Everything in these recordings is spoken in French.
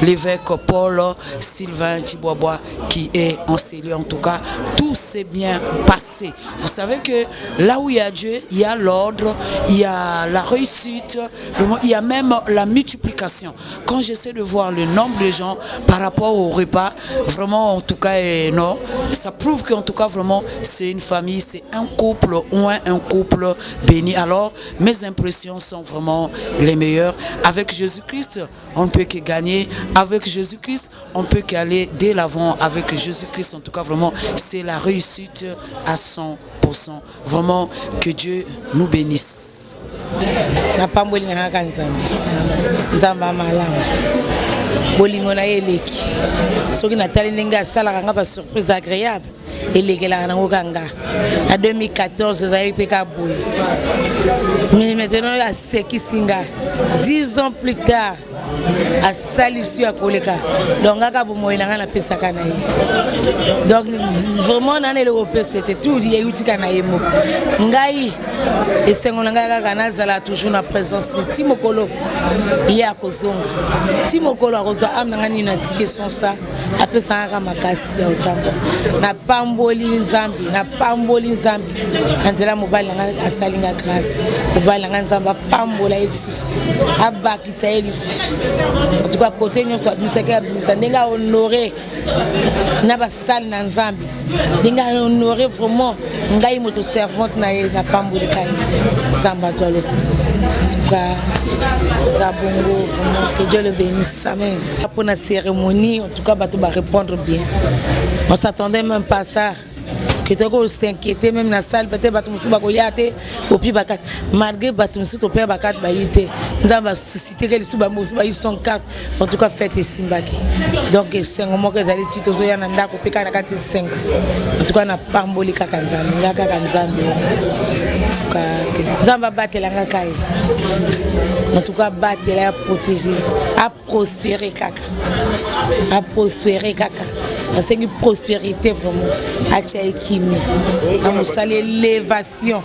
l'évêque Paul Sylvain Tiboabois qui est enseigné. En tout cas, tout s'est bien passé. Vous savez que là où il y a Dieu, il y a l'ordre, il y a la réussite, vraiment, il y a même la multiplication. Quand j'essaie de voir le nombre de gens par rapport au repas, vraiment, en tout cas, non, ça prouve qu'en tout cas, vraiment, c'est une famille, c'est un couple, ou un couple béni. Alors, mes impressions sont vraiment les meilleures. Avec Jésus-Christ, on ne peut que gagner. Avec Jésus-Christ, on ne peut qu'aller dès l'avant. Avec Jésus-Christ, en tout cas, vraiment, c'est la réussite à 100%. Vraiment, que Dieu nous bénisse. Na pamboli na kanzani nzamba malamu bolingo na eleki soki natali ndenge asalaka nga ba surprise agréable elekelaka nango kanga na 2014 ezali mpe kaboye mais maintenant asekisi nga 10 ans plus tard asali su ya koleka donc aka bomoi na nga napesaka na ye donc vraiment nana eloko mpe c'était tout yeutika na ye moko ngai esengo na ngai kaka nazala toujours na présence de timokolo ye akozonga timokolo akozwa ame na nga nini natike sans ça apesaka kaka makasi ya otambo napamboli nzambe na nzela mobali na nga asali nga grâce mobali na nga nzambe apambola ye lisusu abakisa ye lisusu en tout cas côté nyonso abisaka abimisa ndenge honoré na basali na nzambe ndenge honoré vraiment ngai moto servante na ye na pamboli kai nzambe azwalo en tout cas bongo vraiment que Dieu le bénisse amen pour la cérémonie en tout cas bato va répondre bien on s'attendait même pas à ça que tu s'inquiéter même la salle peut-être bato musu bakoyate au puis bakat malgré bato musu to père bakat bayite nzamba susciter que les sous bamusu ba 104 en tout cas fête simbaki donc c'est un moment que zali tito zo yana ndako peka na kati 5 en tout cas na pamboli kaka nzambe ngaka kanzambe ka nzamba batela ngaka kai en tout cas batela ya protéger à prospérer kaka c'est une prospérité vraiment à Tchaïki on salue l'élévation.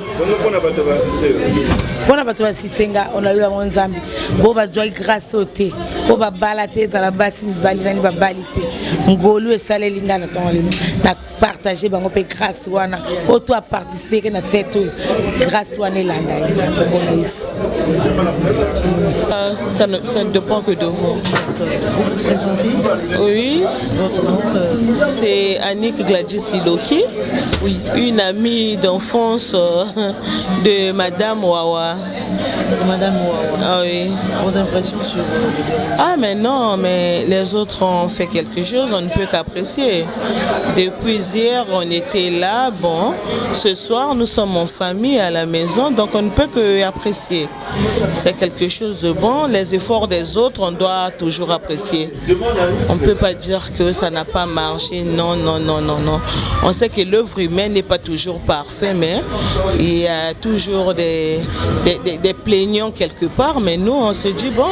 On a pas tout assisté, on a eu un Nzambi. Bon va jouer grâce au thé. On va balater dans la basse, baliter, va baliter. Ngolu et salé linda na ton na partager bango pe grâce wana. Auto a participé que na fête grâce wana landa na bonus. Ça ne dépend que de vous. Vous présentez? Oui. Votre nom c'est Annick Gladys Siloki. Oui, une amie d'enfance de Madame Wawa. Madame Wawa. Ah oui. Vos impressions sur Ah mais non, mais les autres ont fait quelque chose, on ne peut qu'apprécier. Depuis hier, on était là, bon, ce soir, nous sommes en famille à la maison, donc on ne peut qu'apprécier. C'est quelque chose de bon, les efforts des autres, on doit toujours apprécier. On ne peut pas dire que ça n'a pas marché, non. On sait que l'œuvre humaine n'est pas toujours parfaite, mais il y a toujours des plaignants quelque part, mais nous on se dit bon,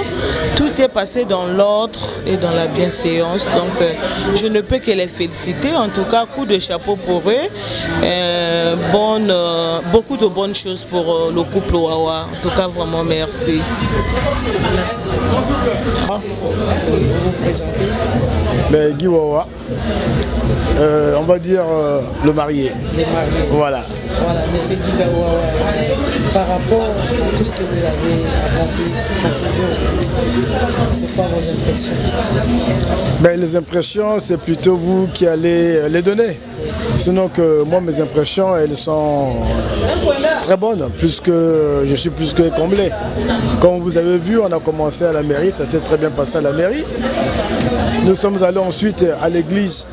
tout est passé dans l'ordre et dans la bienséance, donc je ne peux que les féliciter, en tout cas coup de chapeau pour eux, beaucoup de bonnes choses pour le couple Wawa, en tout cas vraiment merci. Mais Guy Wawa, on va dire le marié. Voilà. Voilà, monsieur Guy Wawa, par rapport à tout ce que vous avez accompli dans ce jour, c'est quoi vos impressions? Ben, les impressions, c'est plutôt vous qui allez les donner. Sinon que moi, mes impressions, elles sont très bonnes, puisque je suis plus que comblé. Comme vous avez vu, on a commencé à la mairie, ça s'est très bien passé à la mairie. Nous sommes allés ensuite à l'église,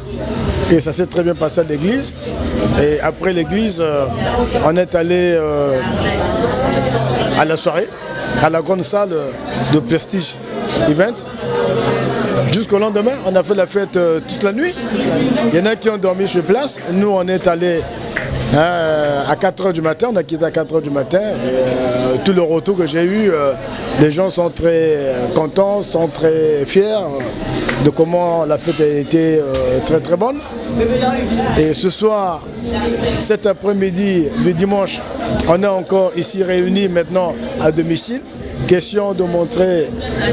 et ça s'est très bien passé à l'église. Et après l'église, on est allé à la soirée, à la grande salle de Prestige Event. Jusqu'au lendemain, on a fait la fête toute la nuit. Il y en a qui ont dormi sur place. Nous, on est allés à 4 h du matin. On a quitté à 4 h du matin. Et, tout le retour que j'ai eu, les gens sont très contents, sont très fiers de comment la fête a été très très bonne. Et ce soir, cet après-midi, le dimanche, on est encore ici réunis maintenant à domicile. question de montrer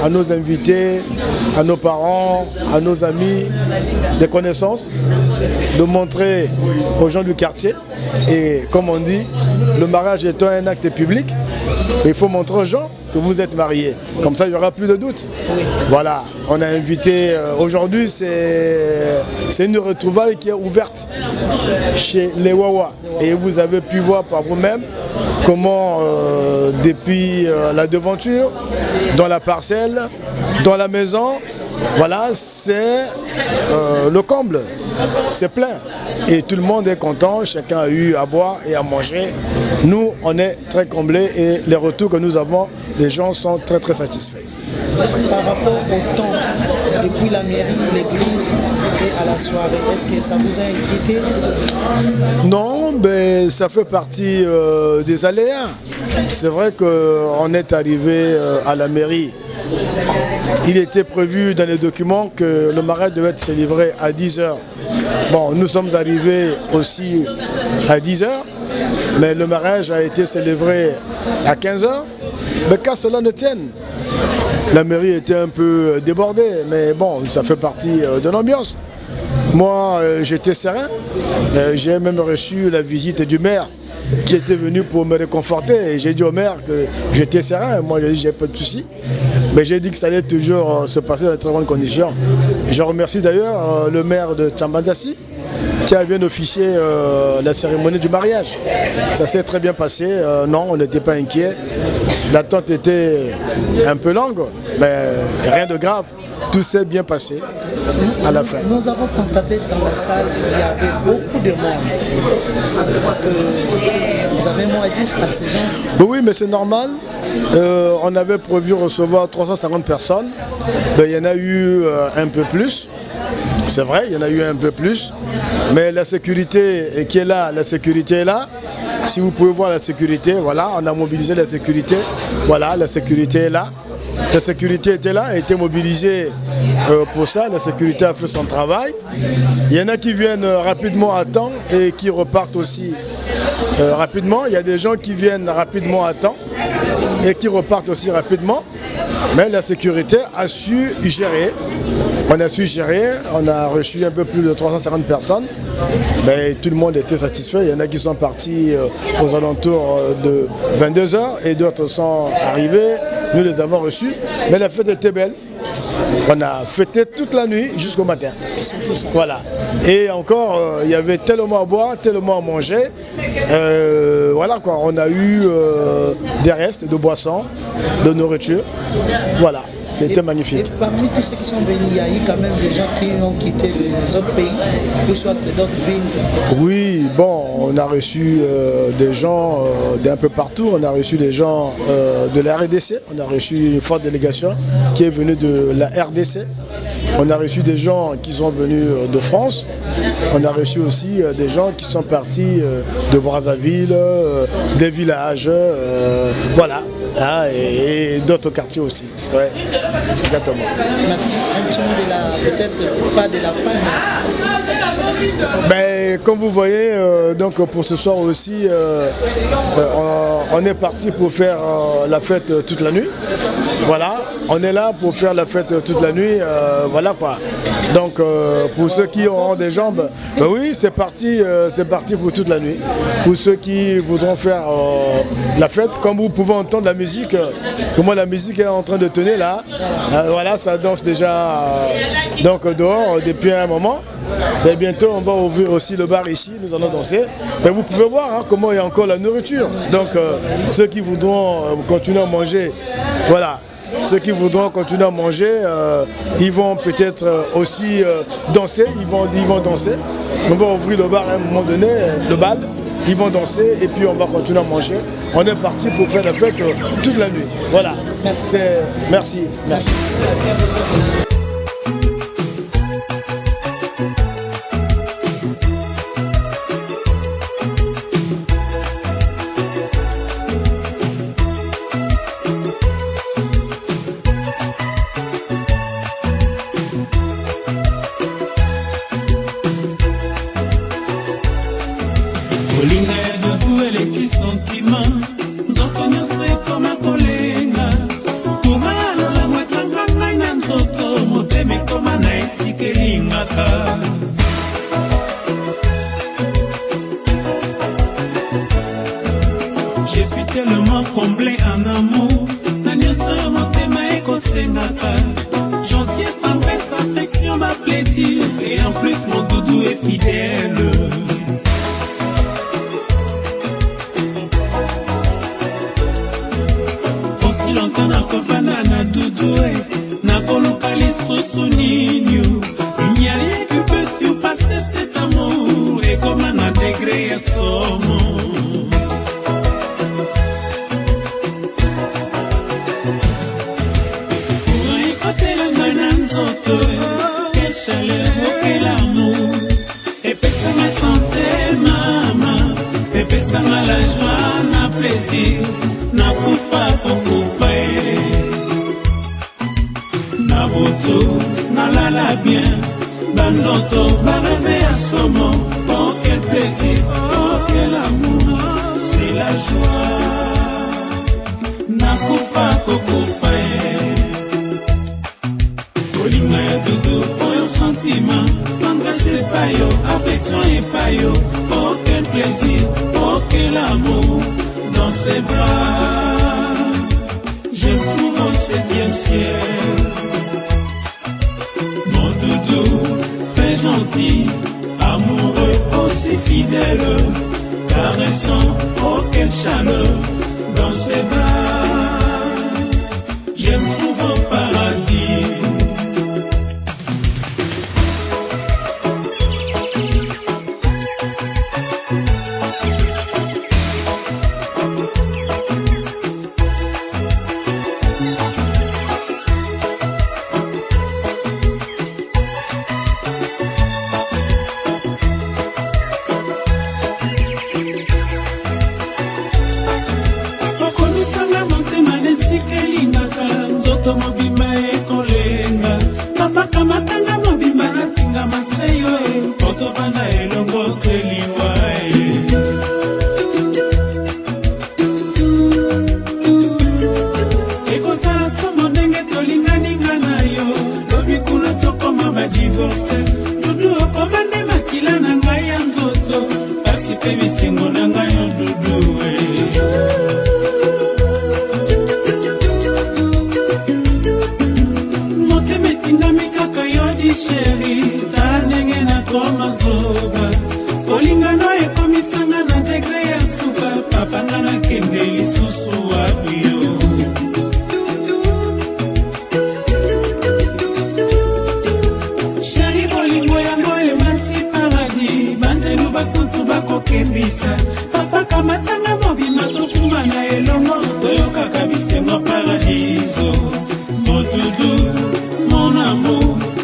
à nos invités, à nos parents, à nos amis, des connaissances, de montrer aux gens du quartier. Et comme on dit, le mariage étant un acte public, il faut montrer aux gens que vous êtes mariés. Comme ça, il n'y aura plus de doute. Voilà, on a invité, aujourd'hui, c'est une retrouvaille qui est ouverte chez les Wawa. Et vous avez pu voir par vous-même comment, depuis la devanture, dans la parcelle, dans la maison, voilà, c'est le comble, c'est plein. Et tout le monde est content, chacun a eu à boire et à manger. Nous, on est très comblés et les retours que nous avons, les gens sont très très satisfaits. Par rapport au temps, depuis la mairie, l'église et à la soirée, est-ce que ça vous a inquiété? Non, mais ça fait partie des aléas. C'est vrai qu'on est arrivé à la mairie. Il était prévu dans les documents que le mariage devait être célébré à 10h. Bon, nous sommes arrivés aussi à 10h, mais le mariage a été célébré à 15h. Mais qu'à cela ne tienne, la mairie était un peu débordée, mais bon, ça fait partie de l'ambiance. Moi, j'étais serein. J'ai même reçu la visite du maire qui était venu pour me réconforter. Et j'ai dit au maire que j'étais serein. Moi, j'ai dit j'ai pas de soucis. Mais j'ai dit que ça allait toujours se passer dans de très bonnes conditions. Et je remercie d'ailleurs le maire de Tchambandassi qui a bien officié la cérémonie du mariage. Ça s'est très bien passé. Non, on n'était pas inquiets. L'attente était un peu longue, mais rien de grave. Tout s'est bien passé à la fin. Nous avons constaté dans la salle qu'il y avait beaucoup de monde. Est-ce que vous avez mot à dire à ces gens? Oui, mais c'est normal. On avait prévu recevoir 350 personnes. Il y en a eu un peu plus. C'est vrai, il y en a eu un peu plus. Mais la sécurité qui est là, la sécurité est là. Si vous pouvez voir la sécurité, voilà, on a mobilisé la sécurité. Voilà, la sécurité est là. La sécurité était là, a été mobilisée pour ça. La sécurité a fait son travail. Il y en a qui viennent rapidement à temps et qui repartent aussi rapidement. Il y a des gens qui viennent rapidement à temps et qui repartent aussi rapidement. Mais la sécurité a su gérer. On a su gérer, on a reçu un peu plus de 350 personnes. Mais tout le monde était satisfait. Il y en a qui sont partis aux alentours de 22h et d'autres sont arrivés. Nous les avons reçus. Mais la fête était belle. On a fêté toute la nuit jusqu'au matin. Voilà. Et encore, il y avait tellement à boire, tellement à manger. Voilà quoi. On a eu des restes de boissons, de nourriture. Voilà. C'était magnifique. Et parmi tous ceux qui sont venus, il y a eu quand même des gens qui ont quitté les autres pays, ou soit d'autres villes. Oui, bon, on a reçu des gens d'un peu partout. On a reçu des gens de la RDC. On a reçu une forte délégation qui est venue de la RDC. On a reçu des gens qui sont venus de France. On a reçu aussi des gens qui sont partis de Brazzaville, des villages, voilà, hein, et d'autres quartiers aussi. Ouais, exactement. Merci. Un petit mot peut-être pas de la fin, mais... Ben, comme vous voyez, donc pour ce soir aussi, on est parti pour faire la fête toute la nuit. Voilà, on est là pour faire la fête toute la nuit. Voilà quoi. Donc pour ceux qui auront des jambes, ben oui, c'est parti pour toute la nuit. Pour ceux qui voudront faire la fête, comme vous pouvez entendre la musique, comment la musique est en train de tenir là. Voilà, ça danse déjà donc dehors depuis un moment. Et bientôt on va ouvrir aussi le bar ici, nous allons danser. Mais vous pouvez voir hein, comment il y a encore la nourriture. Donc ceux qui voudront continuer à manger, voilà. Ceux qui voudront continuer à manger, ils vont peut-être aussi danser, ils vont danser. On va ouvrir le bar à un moment donné, le bal, ils vont danser et puis on va continuer à manger. On est parti pour faire la fête toute la nuit. Voilà. Merci. Merci. Olinga ya dodu eleki sentima nzoto nyonso ekoma kolenga esikelinga. Je suis tellement comblé en amour, Nanyasa motema ekosengaka. Gentillesse, tendresse, affection, ma plaisir, et en plus mon doudou est fidèle. Aussi longtemps nakofana na doudou, nakoluka lisusu nini. Il n'y a rien qui peut surpasser cet amour, et comme un degré à somme. Quelle chaleur, quel amour, et pesa ma santé, maman, et pesa ma la joie, na plaisir, na kufa kokufa, na boto, na lala bien, bandoto, barame à somo, oh quel plaisir, oh quel amour, c'est la joie, na kufa kokufa. Olinga ya doudou, oyo sentiment, tendresse et payo, affection et payo, oh quel plaisir, oh quel amour, dans ses bras, je trouve au 7e ciel. Mon doudou, très gentil, amoureux, aussi fidèle, caressant, oh quelle chaleur, dans ses bras, je me trouve au paradis.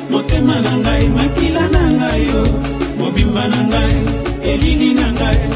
Motema na ngai, makila na ngai, mobimba na ngai, elili na ngai.